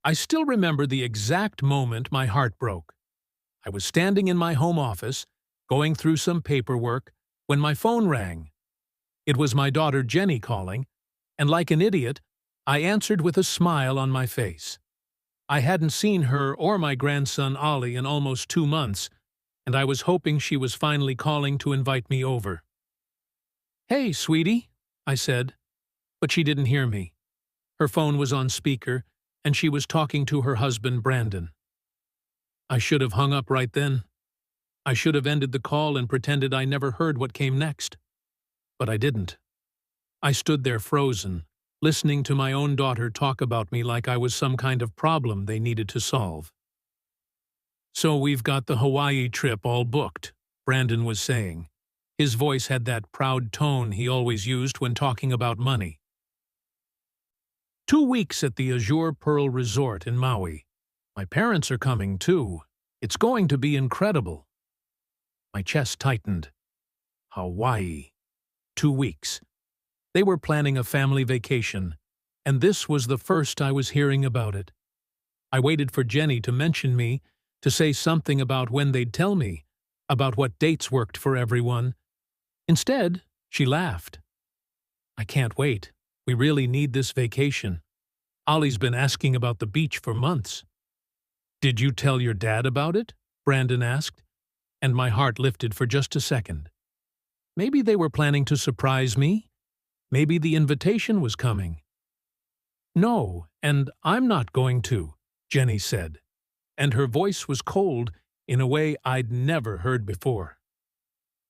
I still remember the exact moment my heart broke. I was standing in my home office, going through some paperwork, when my phone rang. It was my daughter Jenny calling, and like an idiot, I answered with a smile on my face. I hadn't seen her or my grandson Ollie in almost 2 months, and I was hoping she was finally calling to invite me over. "Hey, sweetie," I said, but she didn't hear me. Her phone was on speaker, and she was talking to her husband Brandon. I should have hung up right then. I should have ended the call and pretended I never heard what came next. But I didn't. I stood there frozen, listening to my own daughter talk about me like I was some kind of problem they needed to solve. "So we've got the Hawaii trip all booked," Brandon was saying. His voice had that proud tone he always used when talking about money. 2 weeks at the Azure Pearl Resort in Maui. My parents are coming, too. It's going to be incredible. My chest tightened. Hawaii. 2 weeks. They were planning a family vacation, and this was the first I was hearing about it. I waited for Jenny to mention me, to say something about when they'd tell me, about what dates worked for everyone. Instead, she laughed. "I can't wait. We really need this vacation. Ollie's been asking about the beach for months." "Did you tell your dad about it?" Brandon asked, and my heart lifted for just a second. Maybe they were planning to surprise me. Maybe the invitation was coming. "No, and I'm not going to," Jenny said, and her voice was cold in a way I'd never heard before.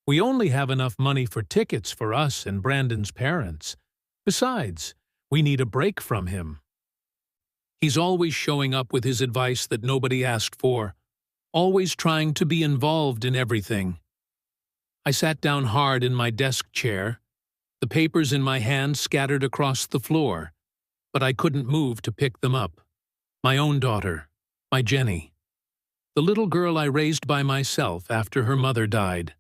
"We only have enough money for tickets for us and Brandon's parents. Besides, we need a break from him. He's always showing up with his advice that nobody asked for, always trying to be involved in everything." I sat down hard in my desk chair, the papers in my hand scattered across the floor, but I couldn't move to pick them up. My own daughter, my Jenny. The little girl I raised by myself after her mother died.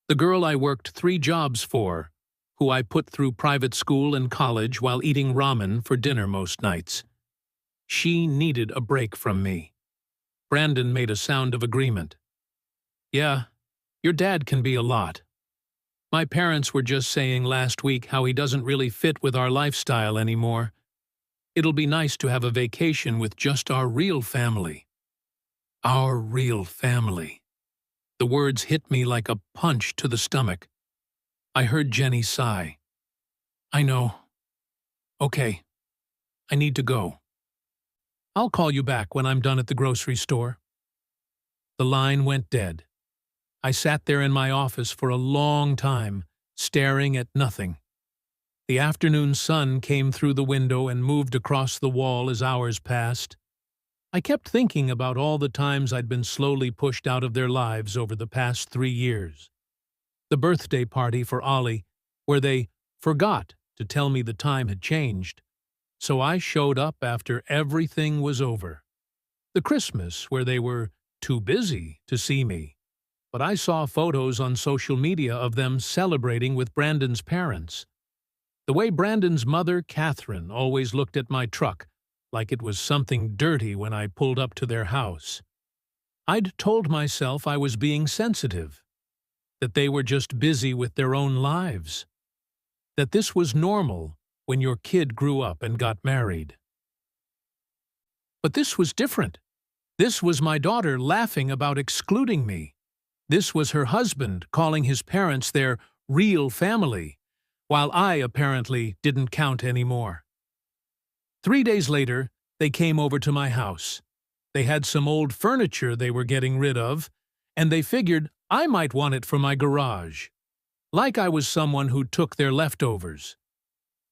The girl I worked 3 jobs for, who I put through private school and college while eating ramen for dinner most nights. She needed a break from me. Brandon made a sound of agreement. "Yeah, your dad can be a lot. My parents were just saying last week how he doesn't really fit with our lifestyle anymore. It'll be nice to have a vacation with just our real family." Our real family. The words hit me like a punch to the stomach. I heard Jenny sigh. "I know. Okay. I need to go. I'll call you back when I'm done at the grocery store." The line went dead. I sat there in my office for a long time, staring at nothing. The afternoon sun came through the window and moved across the wall as hours passed. I kept thinking about all the times I'd been slowly pushed out of their lives over the past 3 years. The birthday party for Ollie, where they forgot to tell me the time had changed, so I showed up after everything was over. The Christmas, where they were too busy to see me, but I saw photos on social media of them celebrating with Brandon's parents. The way Brandon's mother, Catherine, always looked at my truck, like it was something dirty when I pulled up to their house. I'd told myself I was being sensitive, that they were just busy with their own lives, that this was normal when your kid grew up and got married. But this was different. This was my daughter laughing about excluding me. This was her husband calling his parents their real family, while I apparently didn't count anymore. 3 days later, they came over to my house. They had some old furniture they were getting rid of, and they figured I might want it for my garage. Like I was someone who took their leftovers.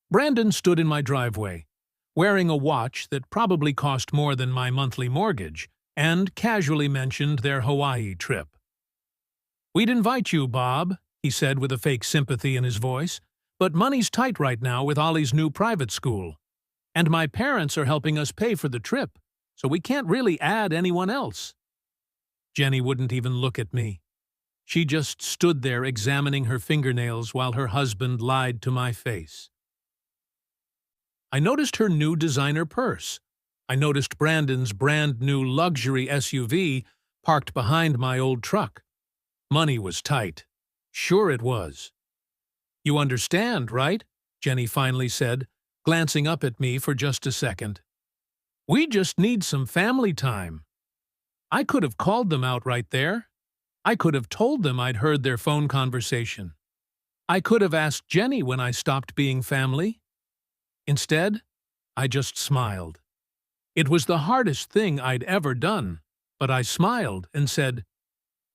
Brandon stood in my driveway, wearing a watch that probably cost more than my monthly mortgage, and casually mentioned their Hawaii trip. "We'd invite you, Bob," he said with a fake sympathy in his voice, "but money's tight right now with Ollie's new private school. And my parents are helping us pay for the trip, so we can't really add anyone else." Jenny wouldn't even look at me. She just stood there examining her fingernails while her husband lied to my face. I noticed her new designer purse. I noticed Brandon's brand-new luxury SUV parked behind my old truck. Money was tight. Sure it was. "You understand, right?" Jenny finally said, glancing up at me for just a second. "We just need some family time." I could have called them out right there. I could have told them I'd heard their phone conversation. I could have asked Jenny when I stopped being family. Instead, I just smiled. It was the hardest thing I'd ever done, but I smiled and said,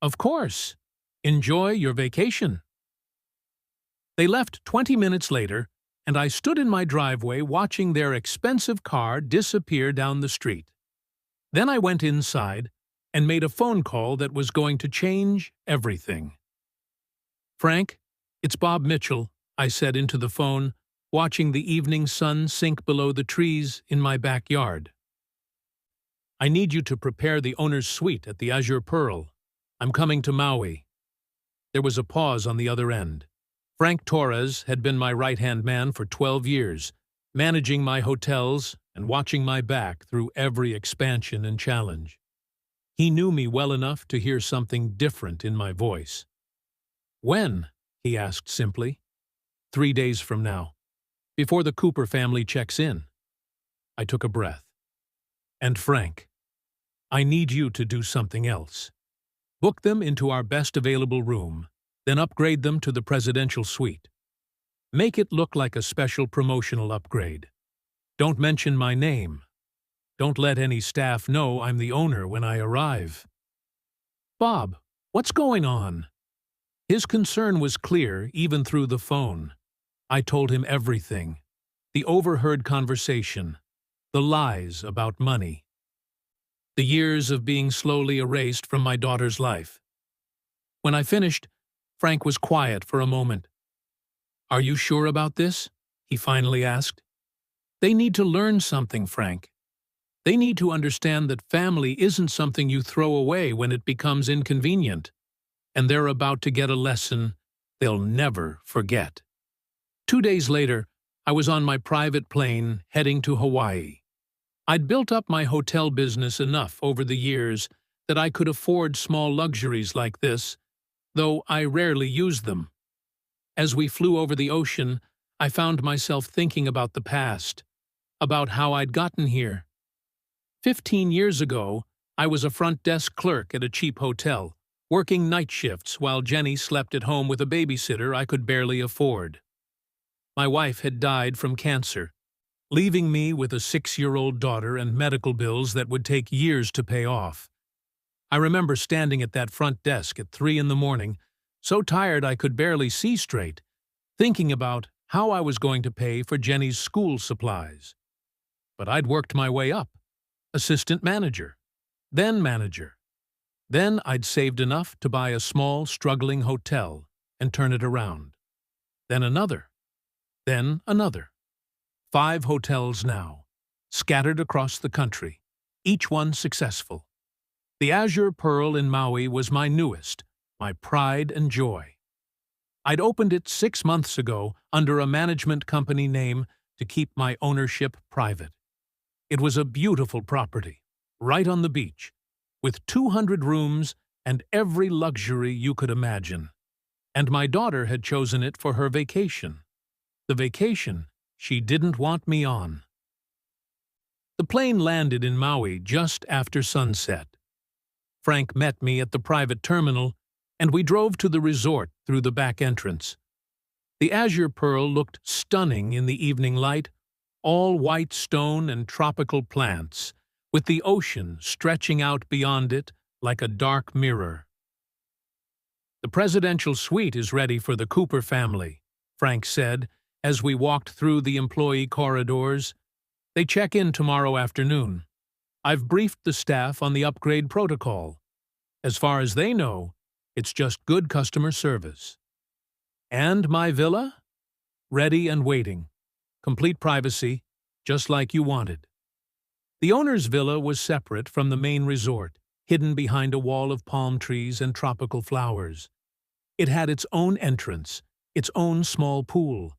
"Of course. Enjoy your vacation." They left 20 minutes later, and I stood in my driveway watching their expensive car disappear down the street. Then I went inside and made a phone call that was going to change everything. "Frank, it's Bob Mitchell," I said into the phone, watching the evening sun sink below the trees in my backyard. "I need you to prepare the owner's suite at the Azure Pearl. I'm coming to Maui." There was a pause on the other end. Frank Torres had been my right-hand man for 12 years, managing my hotels and watching my back through every expansion and challenge. He knew me well enough to hear something different in my voice. "When?" he asked simply. "3 days from now, before the Cooper family checks in." I took a breath. "And Frank, I need you to do something else. Book them into our best available room, then upgrade them to the presidential suite. Make it look like a special promotional upgrade. Don't mention my name. Don't let any staff know I'm the owner when I arrive." "Bob, what's going on?" His concern was clear even through the phone. I told him everything. The overheard conversation. The lies about money. The years of being slowly erased from my daughter's life. When I finished, Frank was quiet for a moment. "Are you sure about this?" he finally asked. "They need to learn something, Frank. They need to understand that family isn't something you throw away when it becomes inconvenient. And they're about to get a lesson they'll never forget." 2 days later, I was on my private plane heading to Hawaii. I'd built up my hotel business enough over the years that I could afford small luxuries like this, though I rarely used them. As we flew over the ocean, I found myself thinking about the past, about how I'd gotten here. 15 years ago, I was a front desk clerk at a cheap hotel, working night shifts while Jenny slept at home with a babysitter I could barely afford. My wife had died from cancer, leaving me with a 6-year-old daughter and medical bills that would take years to pay off. I remember standing at that front desk at 3 a.m, so tired I could barely see straight, thinking about how I was going to pay for Jenny's school supplies. But I'd worked my way up. Assistant manager. Then manager. Then I'd saved enough to buy a small, struggling hotel and turn it around. Then another. Then another. 5 hotels now, scattered across the country, each one successful. The Azure Pearl in Maui was my newest, my pride and joy. I'd opened it 6 months ago under a management company name to keep my ownership private. It was a beautiful property, right on the beach, with 200 rooms and every luxury you could imagine. And my daughter had chosen it for her vacation. The vacation she didn't want me on. The plane landed in Maui just after sunset. Frank met me at the private terminal, and we drove to the resort through the back entrance. The Azure Pearl looked stunning in the evening light, all white stone and tropical plants, with the ocean stretching out beyond it like a dark mirror. "The presidential suite is ready for the Cooper family," Frank said, as we walked through the employee corridors. "They check in tomorrow afternoon. I've briefed the staff on the upgrade protocol. As far as they know, it's just good customer service. And my villa? Ready and waiting. Complete privacy, just like you wanted." The owner's villa was separate from the main resort, hidden behind a wall of palm trees and tropical flowers. It had its own entrance, its own small pool,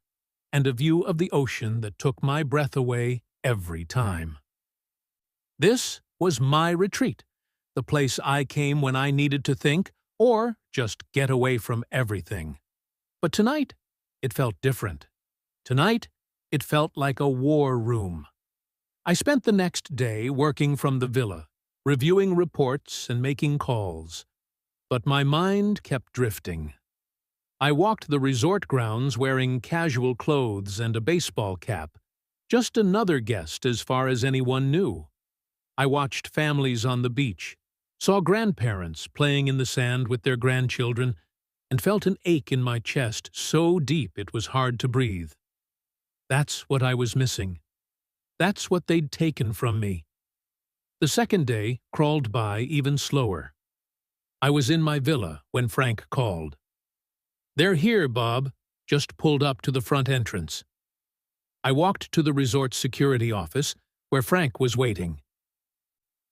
and a view of the ocean that took my breath away every time. This was my retreat, the place I came when I needed to think or just get away from everything. But tonight, it felt different. Tonight, it felt like a war room. I spent the next day working from the villa, reviewing reports and making calls. But my mind kept drifting. I walked the resort grounds wearing casual clothes and a baseball cap, just another guest as far as anyone knew. I watched families on the beach, saw grandparents playing in the sand with their grandchildren, and felt an ache in my chest so deep it was hard to breathe. That's what I was missing. That's what they'd taken from me. The second day crawled by even slower. I was in my villa when Frank called. "They're here, Bob," just pulled up to the front entrance. I walked to the resort security office, where Frank was waiting.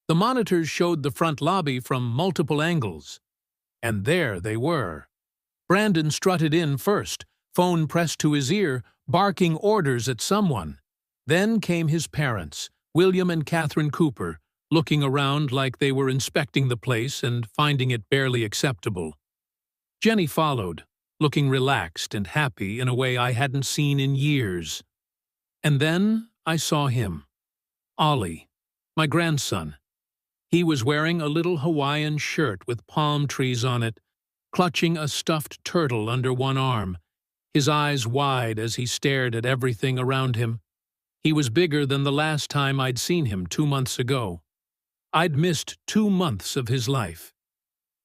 The monitors showed the front lobby from multiple angles. And there they were. Brandon strutted in first, phone pressed to his ear, barking orders at someone. Then came his parents, William and Catherine Cooper, looking around like they were inspecting the place and finding it barely acceptable. Jenny followed, looking relaxed and happy in a way I hadn't seen in years. And then I saw him. Ollie, my grandson. He was wearing a little Hawaiian shirt with palm trees on it, clutching a stuffed turtle under one arm, his eyes wide as he stared at everything around him. He was bigger than the last time I'd seen him 2 months ago. I'd missed 2 months of his life.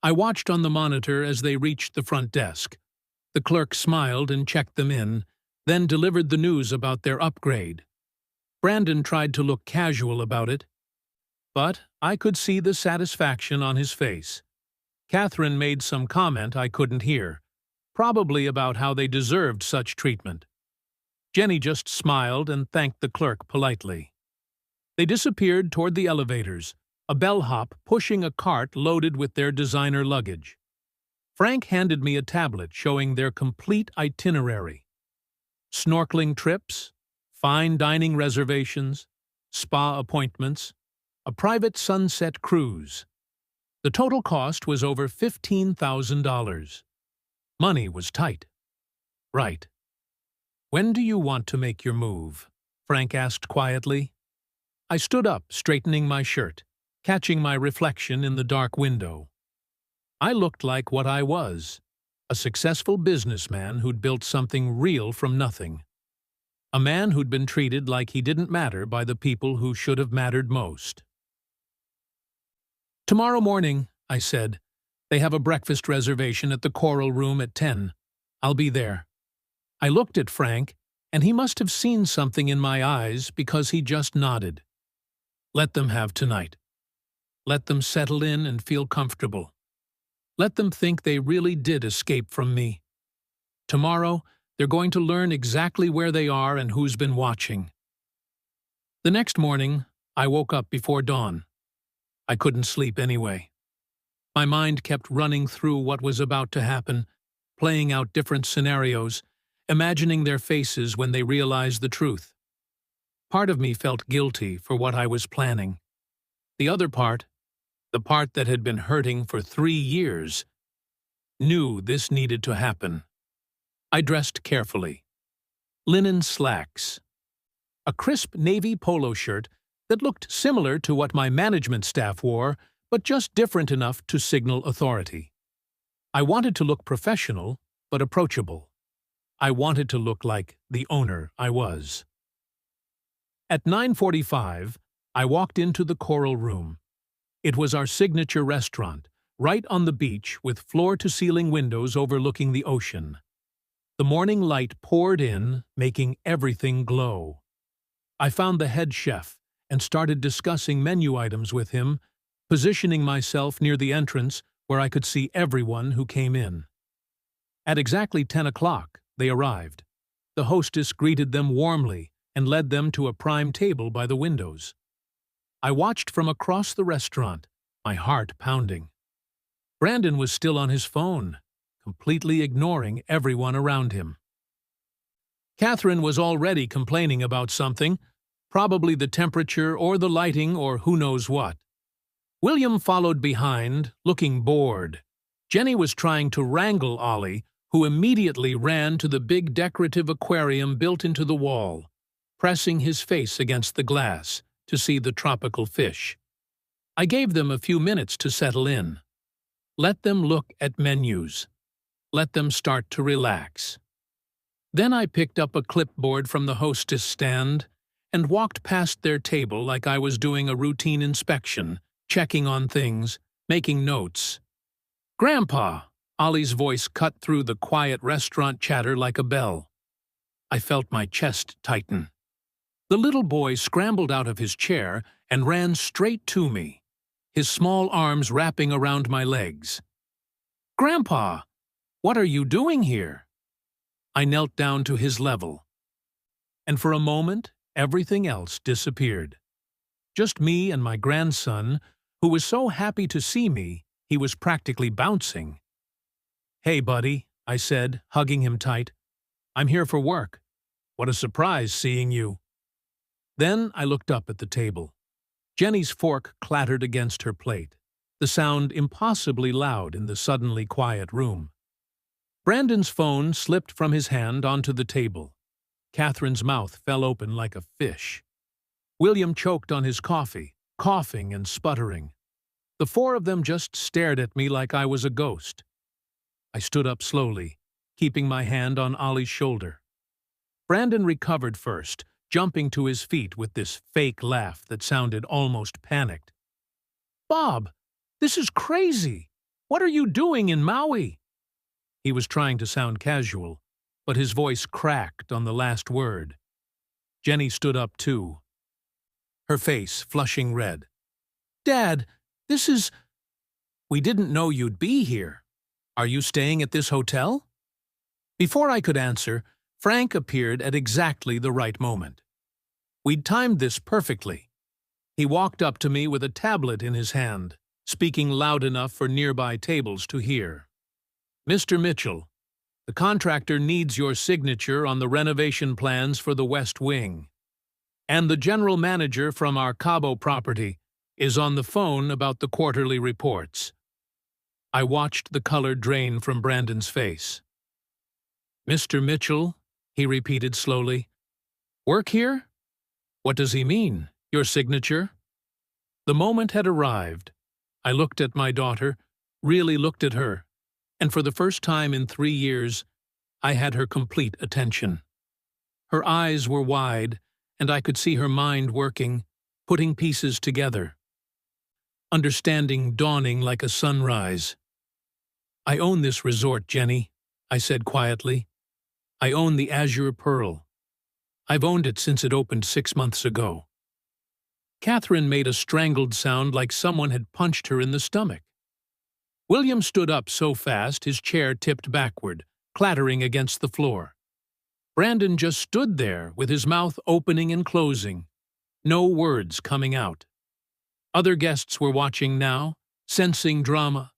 I watched on the monitor as they reached the front desk. The clerk smiled and checked them in, then delivered the news about their upgrade. Brandon tried to look casual about it, but I could see the satisfaction on his face. Catherine made some comment I couldn't hear, probably about how they deserved such treatment. Jenny just smiled and thanked the clerk politely. They disappeared toward the elevators, a bellhop pushing a cart loaded with their designer luggage. Frank handed me a tablet showing their complete itinerary. Snorkeling trips, fine dining reservations, spa appointments, a private sunset cruise. The total cost was over $15,000. Money was tight. Right. "When do you want to make your move?" Frank asked quietly. I stood up, straightening my shirt, catching my reflection in the dark window. I looked like what I was, a successful businessman who'd built something real from nothing. A man who'd been treated like he didn't matter by the people who should have mattered most. "Tomorrow morning," I said. "They have a breakfast reservation at the Coral Room at 10. I'll be there." I looked at Frank, and he must have seen something in my eyes because he just nodded. Let them have tonight. Let them settle in and feel comfortable. Let them think they really did escape from me. Tomorrow, they're going to learn exactly where they are and who's been watching. The next morning, I woke up before dawn. I couldn't sleep anyway. My mind kept running through what was about to happen, playing out different scenarios, imagining their faces when they realized the truth. Part of me felt guilty for what I was planning. The other part, the part that had been hurting for 3 years, knew this needed to happen. I dressed carefully. Linen slacks. A crisp navy polo shirt that looked similar to what my management staff wore, but just different enough to signal authority. I wanted to look professional, but approachable. I wanted to look like the owner I was. At 9:45, I walked into the Coral Room. It was our signature restaurant, right on the beach with floor-to-ceiling windows overlooking the ocean. The morning light poured in, making everything glow. I found the head chef and started discussing menu items with him, positioning myself near the entrance where I could see everyone who came in. At exactly 10 o'clock, they arrived. The hostess greeted them warmly and led them to a prime table by the windows. I watched from across the restaurant, my heart pounding. Brandon was still on his phone, completely ignoring everyone around him. Catherine was already complaining about something, Probably the temperature or the lighting or who knows what. William followed behind, looking bored. Jenny was trying to wrangle Ollie, who immediately ran to the big decorative aquarium built into the wall, pressing his face against the glass to see the tropical fish. I gave them a few minutes to settle in. Let them look at menus. Let them start to relax. Then I picked up a clipboard from the hostess stand and walked past their table like I was doing a routine inspection, checking on things, making notes. "Grandpa!" Ollie's voice cut through the quiet restaurant chatter like a bell. I felt my chest tighten. The little boy scrambled out of his chair and ran straight to me, his small arms wrapping around my legs. "Grandpa, what are you doing here?" I knelt down to his level, and for a moment, everything else disappeared. Just me and my grandson, who was so happy to see me, he was practically bouncing. "Hey, buddy," I said, hugging him tight. "I'm here for work. What a surprise seeing you." Then I looked up at the table. Jenny's fork clattered against her plate, the sound impossibly loud in the suddenly quiet room. Brandon's phone slipped from his hand onto the table. Catherine's mouth fell open like a fish. William choked on his coffee, coughing and sputtering. The four of them just stared at me like I was a ghost. I stood up slowly, keeping my hand on Ollie's shoulder. Brandon recovered first, jumping to his feet with this fake laugh that sounded almost panicked. "Bob, this is crazy! What are you doing in Maui?" He was trying to sound casual, but his voice cracked on the last word. Jenny stood up too, her face flushing red. "Dad, this is... We didn't know you'd be here. Are you staying at this hotel?" Before I could answer, Frank appeared at exactly the right moment. We'd timed this perfectly. He walked up to me with a tablet in his hand, speaking loud enough for nearby tables to hear. "Mr. Mitchell, the contractor needs your signature on the renovation plans for the West Wing. And the general manager from our Cabo property is on the phone about the quarterly reports." I watched the color drain from Brandon's face. "Mr. Mitchell," he repeated slowly. "Work here? What does he mean? Your signature?" The moment had arrived. I looked at my daughter, really looked at her, and for the first time in 3 years, I had her complete attention. Her eyes were wide, and I could see her mind working, putting pieces together. Understanding dawning like a sunrise. "I own this resort, Jenny," I said quietly. "I own the Azure Pearl. I've owned it since it opened 6 months ago." Catherine made a strangled sound like someone had punched her in the stomach. William stood up so fast his chair tipped backward, clattering against the floor. Brandon just stood there with his mouth opening and closing, no words coming out. Other guests were watching now, sensing drama,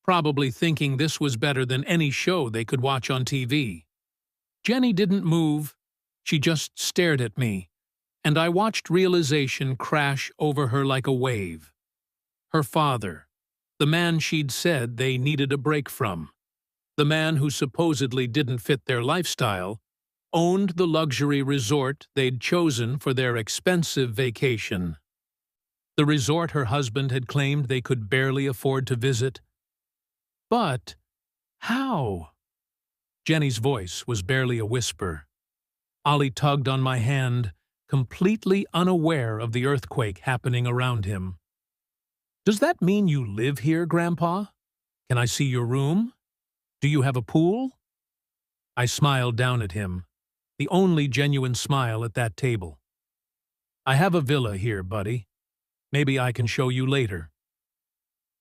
probably thinking this was better than any show they could watch on TV. Jenny didn't move, she just stared at me, and I watched realization crash over her like a wave. Her father, the man she'd said they needed a break from, the man who supposedly didn't fit their lifestyle, owned the luxury resort they'd chosen for their expensive vacation. The resort her husband had claimed they could barely afford to visit. But how? Jenny's voice was barely a whisper. Ollie tugged on my hand, completely unaware of the earthquake happening around him. "Does that mean you live here, Grandpa? Can I see your room? Do you have a pool?" I smiled down at him, the only genuine smile at that table. "I have a villa here, buddy. Maybe I can show you later."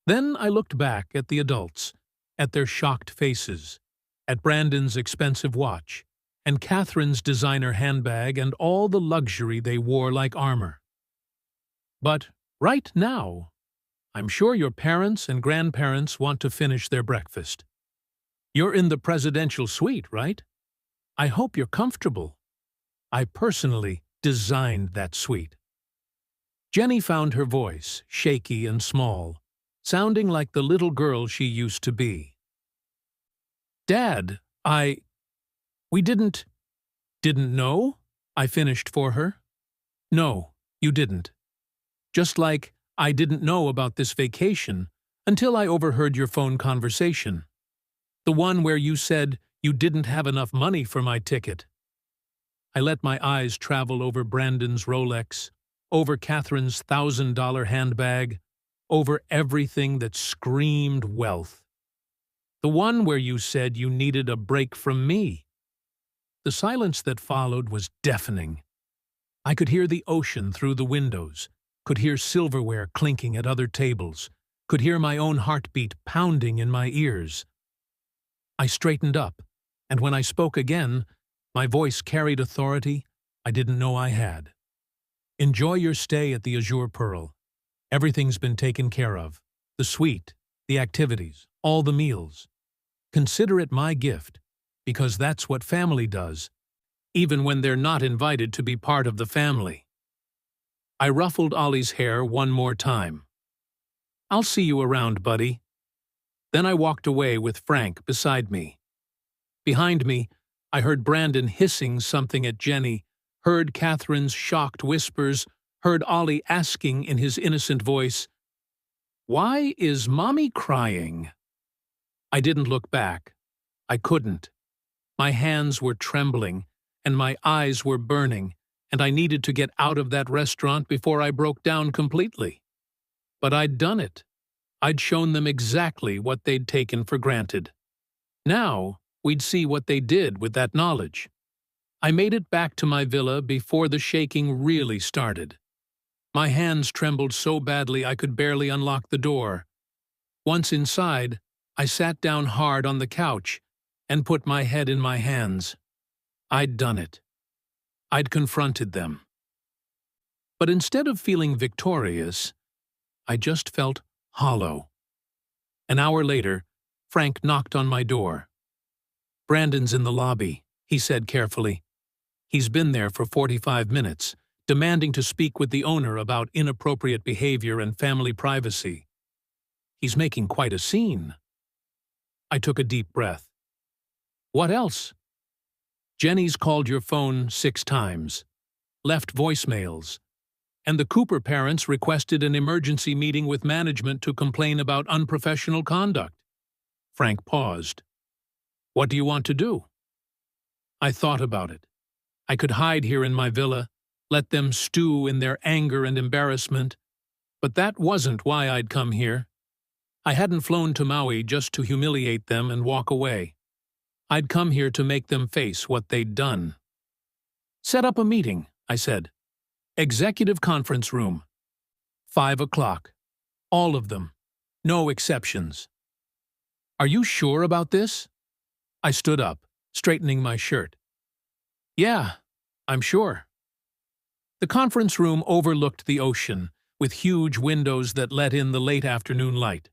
Then I looked back at the adults, at their shocked faces, at Brandon's expensive watch, and Catherine's designer handbag and all the luxury they wore like armor. "But right now, I'm sure your parents and grandparents want to finish their breakfast. You're in the presidential suite, right? I hope you're comfortable. I personally designed that suite. Jenny found her voice, shaky and small, sounding like the little girl she used to be. "Dad, we didn't know?" I finished for her. "No, you didn't. Just like I didn't know about this vacation until I overheard your phone conversation. The one where you said you didn't have enough money for my ticket." I let my eyes travel over Brandon's Rolex, over Catherine's $1,000 handbag, over everything that screamed wealth. "The one where you said you needed a break from me." The silence that followed was deafening. I could hear the ocean through the windows, could hear silverware clinking at other tables, could hear my own heartbeat pounding in my ears. I straightened up, and when I spoke again, my voice carried authority I didn't know I had. "Enjoy your stay at the Azure Pearl. Everything's been taken care of. The suite, the activities, all the meals. Consider it my gift, because that's what family does, even when they're not invited to be part of the family." I ruffled Ollie's hair one more time. "I'll see you around, buddy." Then I walked away with Frank beside me. Behind me, I heard Brandon hissing something at Jenny, heard Catherine's shocked whispers, heard Ollie asking in his innocent voice, "Why is Mommy crying?" I didn't look back. I couldn't. My hands were trembling, and my eyes were burning, and I needed to get out of that restaurant before I broke down completely. But I'd done it. I'd shown them exactly what they'd taken for granted. Now, we'd see what they did with that knowledge. I made it back to my villa before the shaking really started. My hands trembled so badly I could barely unlock the door. Once inside, I sat down hard on the couch and put my head in my hands. I'd done it. I'd confronted them. But instead of feeling victorious, I just felt hollow. An hour later, Frank knocked on my door. "Brandon's in the lobby," he said carefully. "He's been there for 45 minutes, demanding to speak with the owner about inappropriate behavior and family privacy. He's making quite a scene." I took a deep breath. "What else?" "Jenny's called your phone 6 times, left voicemails, and the Cooper parents requested an emergency meeting with management to complain about unprofessional conduct." Frank paused. "What do you want to do?" I thought about it. I could hide here in my villa, let them stew in their anger and embarrassment, but that wasn't why I'd come here. I hadn't flown to Maui just to humiliate them and walk away. I'd come here to make them face what they'd done. "Set up a meeting," I said. "Executive conference room. 5 o'clock. All of them. No exceptions." "Are you sure about this?" I stood up, straightening my shirt. "Yeah, I'm sure." The conference room overlooked the ocean, with huge windows that let in the late afternoon light.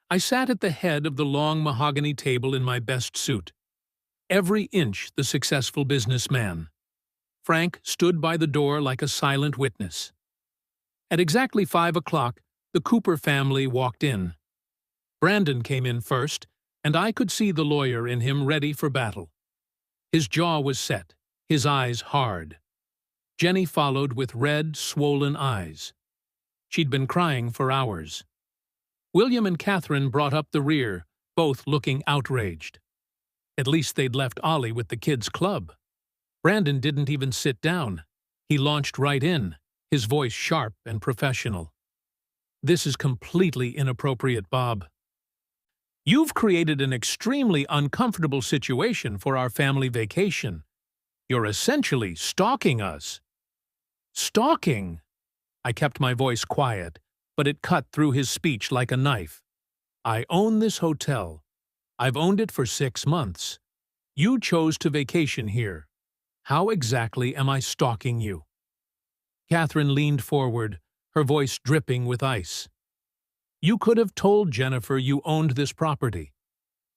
I sat at the head of the long mahogany table in my best suit. Every inch the successful businessman. Frank stood by the door like a silent witness. At exactly 5 o'clock, the Cooper family walked in. Brandon came in first, and I could see the lawyer in him ready for battle. His jaw was set, his eyes hard. Jenny followed with red, swollen eyes. She'd been crying for hours. William and Catherine brought up the rear, both looking outraged. At least they'd left Ollie with the kids' club. Brandon didn't even sit down. He launched right in, his voice sharp and professional. "This is completely inappropriate, Bob. You've created an extremely uncomfortable situation for our family vacation. You're essentially stalking us." "Stalking?" I kept my voice quiet, but it cut through his speech like a knife. "I own this hotel. I've owned it for 6 months. You chose to vacation here. How exactly am I stalking you?" Catherine leaned forward, her voice dripping with ice. "You could have told Jennifer you owned this property.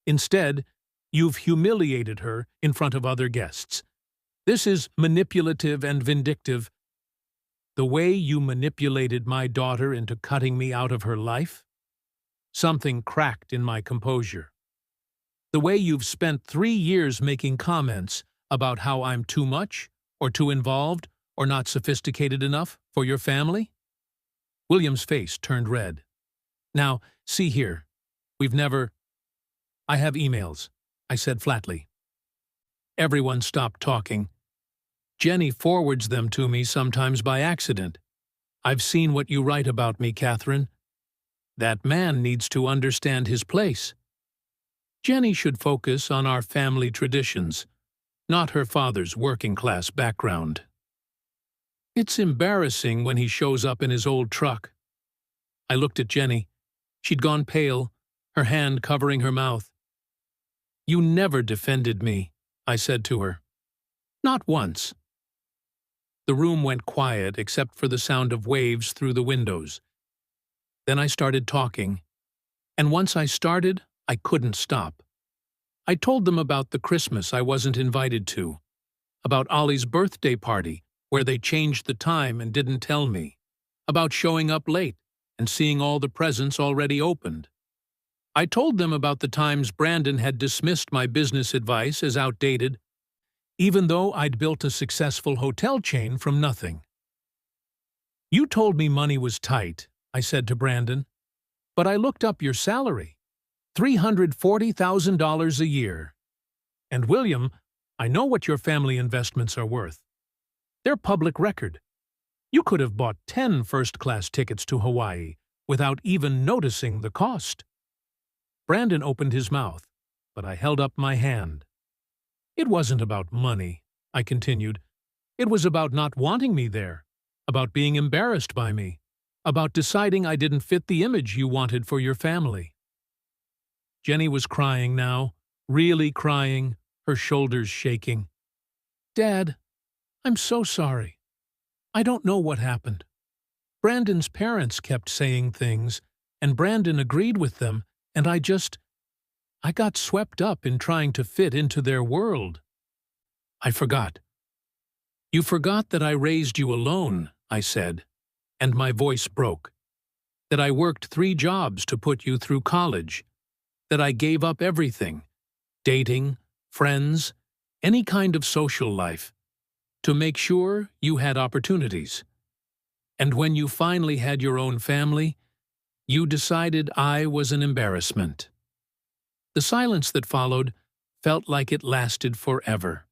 Instead, you've humiliated her in front of other guests. This is manipulative and vindictive. The way you manipulated my daughter into cutting me out of her life? Something cracked in my composure. The way you've spent 3 years making comments about how I'm too much, or too involved, or not sophisticated enough for your family? William's face turned red. Now, see here. I have emails, I said flatly. Everyone stopped talking. Jenny forwards them to me sometimes by accident. I've seen what you write about me, Catherine. That man needs to understand his place. Jenny should focus on our family traditions, not her father's working-class background. It's embarrassing when he shows up in his old truck. I looked at Jenny. She'd gone pale, her hand covering her mouth. You never defended me, I said to her. Not once. The room went quiet except for the sound of waves through the windows. Then I started talking, and once I started, I couldn't stop. I told them about the Christmas I wasn't invited to, about Ollie's birthday party, where they changed the time and didn't tell me, about showing up late and seeing all the presents already opened. I told them about the times Brandon had dismissed my business advice as outdated, even though I'd built a successful hotel chain from nothing. You told me money was tight, I said to Brandon, but I looked up your salary. $340,000 a year. And William, I know what your family investments are worth. They're public record. You could have bought 10 first-class tickets to Hawaii without even noticing the cost. Brandon opened his mouth, but I held up my hand. It wasn't about money, I continued. It was about not wanting me there, about being embarrassed by me, about deciding I didn't fit the image you wanted for your family. Jenny was crying now, really crying, her shoulders shaking. Dad, I'm so sorry. I don't know what happened. Brandon's parents kept saying things, and Brandon agreed with them, and I got swept up in trying to fit into their world. I forgot. You forgot that I raised you alone, I said, and my voice broke. That I worked 3 jobs to put you through college. That I gave up everything, dating, friends, any kind of social life, to make sure you had opportunities. And when you finally had your own family, you decided I was an embarrassment. The silence that followed felt like it lasted forever.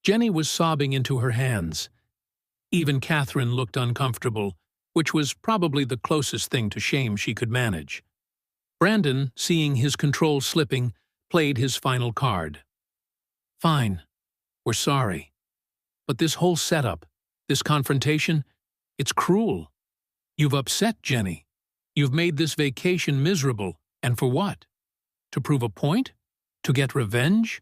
Jenny was sobbing into her hands. Even Catherine looked uncomfortable, which was probably the closest thing to shame she could manage. Brandon, seeing his control slipping, played his final card. Fine, we're sorry. But this whole setup, this confrontation, it's cruel. You've upset Jenny. You've made this vacation miserable, and for what? To prove a point? To get revenge?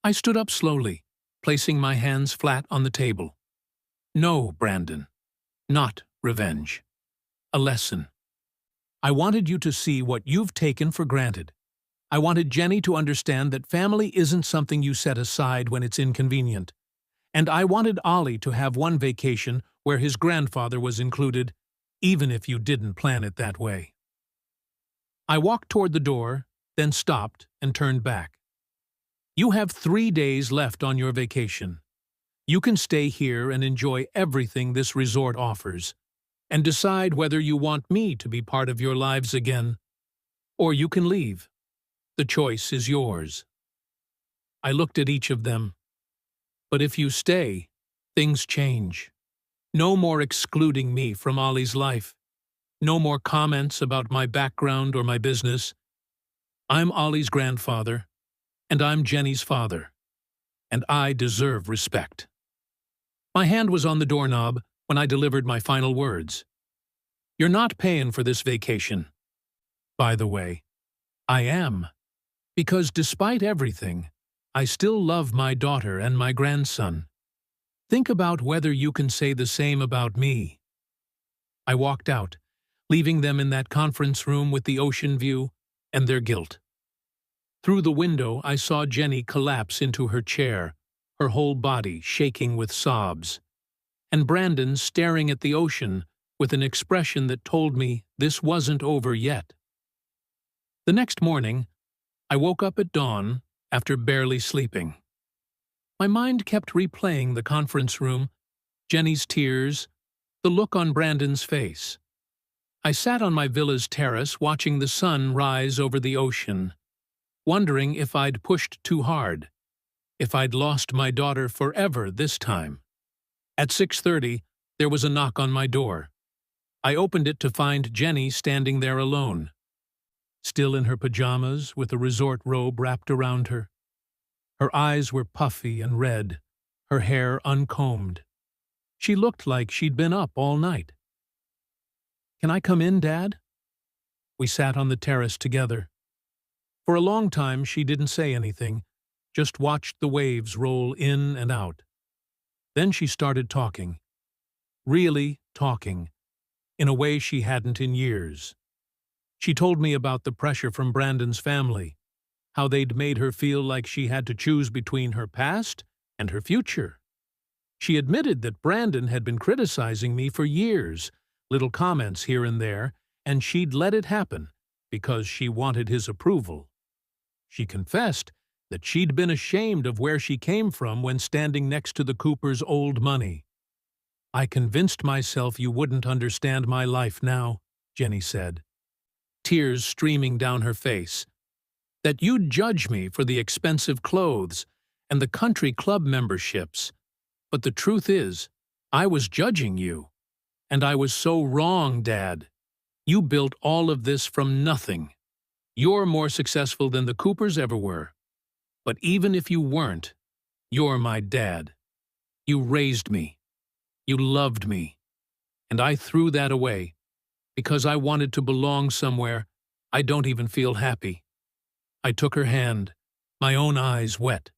I stood up slowly, placing my hands flat on the table. No, Brandon, not revenge. A lesson. I wanted you to see what you've taken for granted. I wanted Jenny to understand that family isn't something you set aside when it's inconvenient. And I wanted Ollie to have one vacation where his grandfather was included, even if you didn't plan it that way. I walked toward the door, then stopped and turned back. You have 3 days left on your vacation. You can stay here and enjoy everything this resort offers, and decide whether you want me to be part of your lives again, or you can leave. The choice is yours. I looked at each of them. But if you stay, things change. No more excluding me from Ollie's life. No more comments about my background or my business. I'm Ollie's grandfather, and I'm Jenny's father, and I deserve respect. My hand was on the doorknob when I delivered my final words. You're not paying for this vacation. By the way, I am. Because despite everything, I still love my daughter and my grandson. Think about whether you can say the same about me. I walked out, leaving them in that conference room with the ocean view and their guilt. Through the window, I saw Jenny collapse into her chair, her whole body shaking with sobs, and Brandon staring at the ocean with an expression that told me this wasn't over yet. The next morning, I woke up at dawn after barely sleeping. My mind kept replaying the conference room, Jenny's tears, the look on Brandon's face. I sat on my villa's terrace watching the sun rise over the ocean, wondering if I'd pushed too hard, if I'd lost my daughter forever this time. At 6:30, there was a knock on my door. I opened it to find Jenny standing there alone, still in her pajamas with a resort robe wrapped around her. Her eyes were puffy and red, her hair uncombed. She looked like she'd been up all night. "Can I come in, Dad?" We sat on the terrace together. For a long time she didn't say anything, just watched the waves roll in and out. Then she started talking. Really talking, in a way she hadn't in years. She told me about the pressure from Brandon's family, how they'd made her feel like she had to choose between her past and her future. She admitted that Brandon had been criticizing me for years, little comments here and there, and she'd let it happen because she wanted his approval. She confessed that she'd been ashamed of where she came from when standing next to the Coopers' old money. "I convinced myself you wouldn't understand my life now," Jenny said, tears streaming down her face, "that you'd judge me for the expensive clothes and the country club memberships. But the truth is, I was judging you. And I was so wrong, Dad. You built all of this from nothing. You're more successful than the Coopers ever were. But even if you weren't, you're my dad. You raised me. You loved me. And I threw that away because I wanted to belong somewhere I don't even feel happy." I took her hand, my own eyes wet.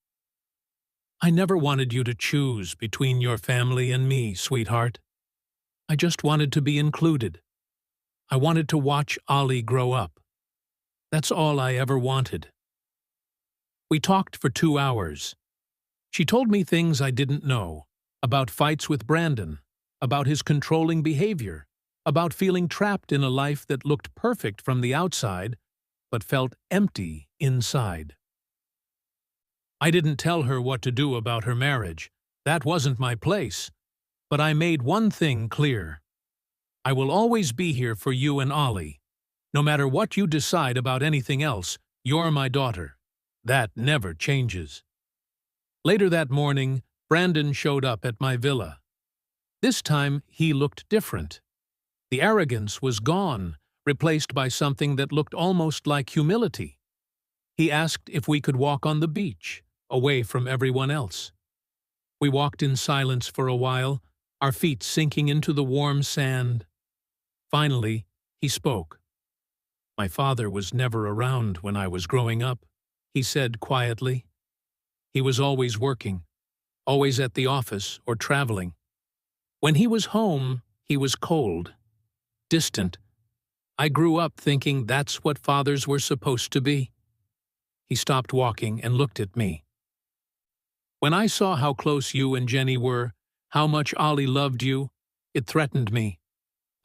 "I never wanted you to choose between your family and me, sweetheart. I just wanted to be included. I wanted to watch Ollie grow up. That's all I ever wanted." We talked for 2 hours. She told me things I didn't know, about fights with Brandon, about his controlling behavior, about feeling trapped in a life that looked perfect from the outside, but felt empty inside. I didn't tell her what to do about her marriage. That wasn't my place. But I made one thing clear. I will always be here for you and Ollie. No matter what you decide about anything else, you're my daughter. That never changes. Later that morning, Brandon showed up at my villa. This time, he looked different. The arrogance was gone, replaced by something that looked almost like humility. He asked if we could walk on the beach, away from everyone else. We walked in silence for a while, our feet sinking into the warm sand. Finally, he spoke. "My father was never around when I was growing up," he said quietly. "He was always working, always at the office or traveling. When he was home, he was cold, distant. I grew up thinking that's what fathers were supposed to be." He stopped walking and looked at me. "When I saw how close you and Jenny were, how much Ollie loved you, it threatened me.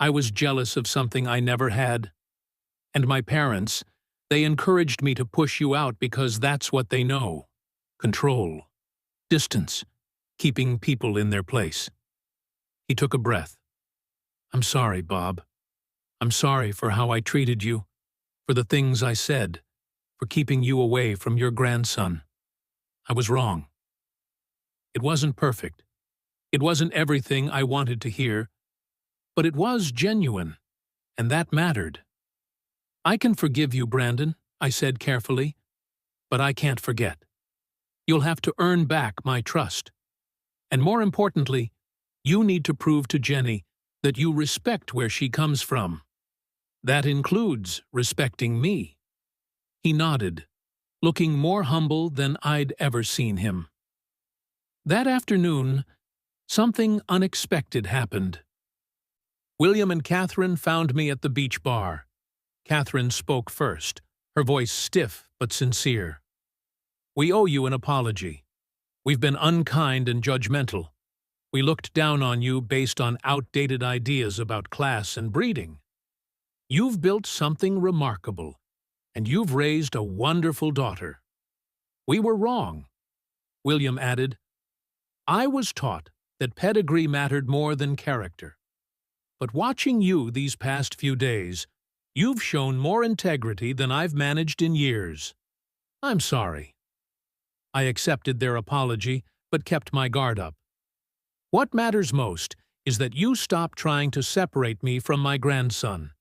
I was jealous of something I never had. And my parents, they encouraged me to push you out because that's what they know. Control. Distance. Keeping people in their place." He took a breath. "I'm sorry, Bob. I'm sorry for how I treated you, for the things I said, for keeping you away from your grandson. I was wrong. It wasn't perfect. It wasn't everything I wanted to hear, but it was genuine, and that mattered. I can forgive you, Brandon," I said carefully, "but I can't forget. You'll have to earn back my trust. And more importantly, you need to prove to Jenny that you respect where she comes from. That includes respecting me." He nodded, looking more humble than I'd ever seen him. That afternoon, something unexpected happened. William and Catherine found me at the beach bar. Catherine spoke first, her voice stiff but sincere. "We owe you an apology. We've been unkind and judgmental. We looked down on you based on outdated ideas about class and breeding. You've built something remarkable, and you've raised a wonderful daughter. We were wrong." William added, "I was taught that pedigree mattered more than character. But watching you these past few days, you've shown more integrity than I've managed in years. I'm sorry." I accepted their apology, but kept my guard up. What matters most is that you stop trying to separate me from my grandson.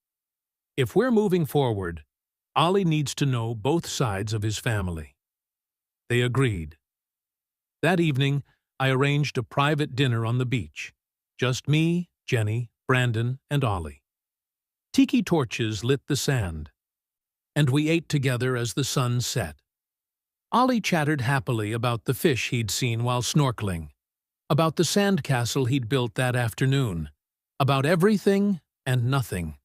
If we're moving forward, Ollie needs to know both sides of his family. They agreed. That evening, I arranged a private dinner on the beach. Just me, Jenny, Brandon, and Ollie. Tiki torches lit the sand, and we ate together as the sun set. Ollie chattered happily about the fish he'd seen while snorkeling, about the sandcastle he'd built that afternoon, about everything and nothing.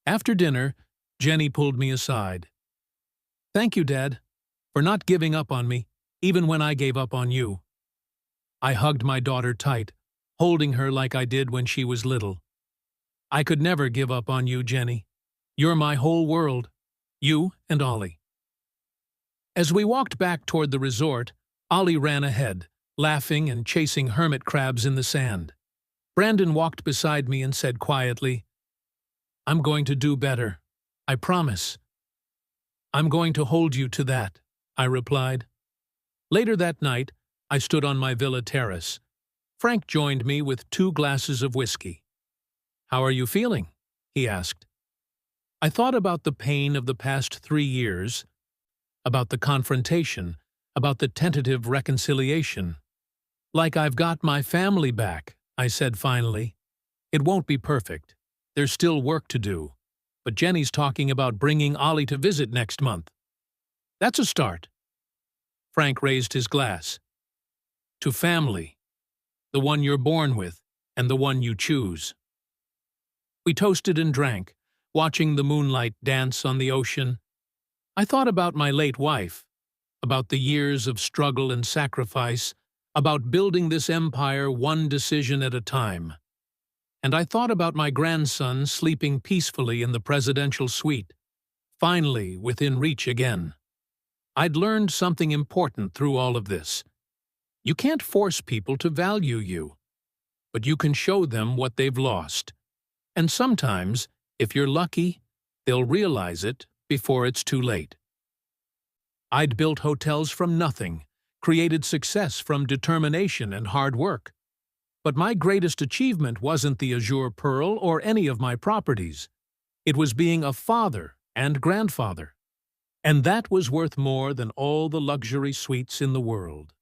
After dinner, Jenny pulled me aside. "Thank you, Dad, for not giving up on me, even when I gave up on you." I hugged my daughter tight, holding her like I did when she was little. "I could never give up on you, Jenny. You're my whole world, you and Ollie." As we walked back toward the resort, Ollie ran ahead, laughing and chasing hermit crabs in the sand. Brandon walked beside me and said quietly, "I'm going to do better. I promise." "I'm going to hold you to that," I replied. Later that night, I stood on my villa terrace. Frank joined me with 2 glasses of whiskey. "How are you feeling?" he asked. I thought about the pain of the past 3 years, about the confrontation, about the tentative reconciliation. "Like I've got my family back," I said finally. "It won't be perfect. There's still work to do. But Jenny's talking about bringing Ollie to visit next month. That's a start." Frank raised his glass. "To family. The one you're born with, and the one you choose." We toasted and drank, watching the moonlight dance on the ocean. I thought about my late wife, about the years of struggle and sacrifice, about building this empire one decision at a time. And I thought about my grandson sleeping peacefully in the presidential suite, finally within reach again. I'd learned something important through all of this. You can't force people to value you, but you can show them what they've lost. And sometimes, if you're lucky, they'll realize it before it's too late. I'd built hotels from nothing, created success from determination and hard work. But my greatest achievement wasn't the Azure Pearl or any of my properties. It was being a father and grandfather. And that was worth more than all the luxury suites in the world.